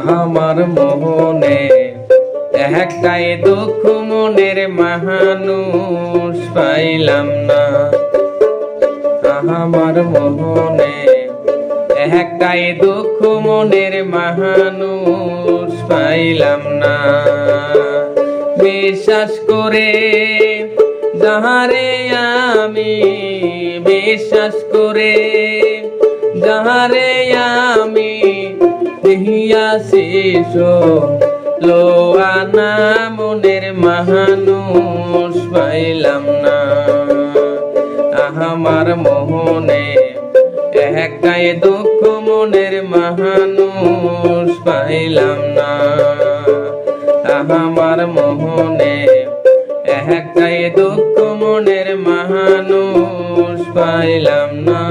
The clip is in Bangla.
আমার মোহনে একটাই দুঃখ মনের মানুষ পাইলাম না। আমার মোহনে একটাই দুঃখ মনের মানুষ পাইলাম না। বিশ্বাস করে যাহারে আমি, বিশ্বাস করে যাহারে আমি দেখিয়াছি লোয়ানা মনের মানুষ পাইলাম না। আমার মোহনে একটাই দুঃখ মনের মানুষ পাইলাম না। আমার মোহনে একটাই দুঃখ মনের মানুষ পাইলাম না।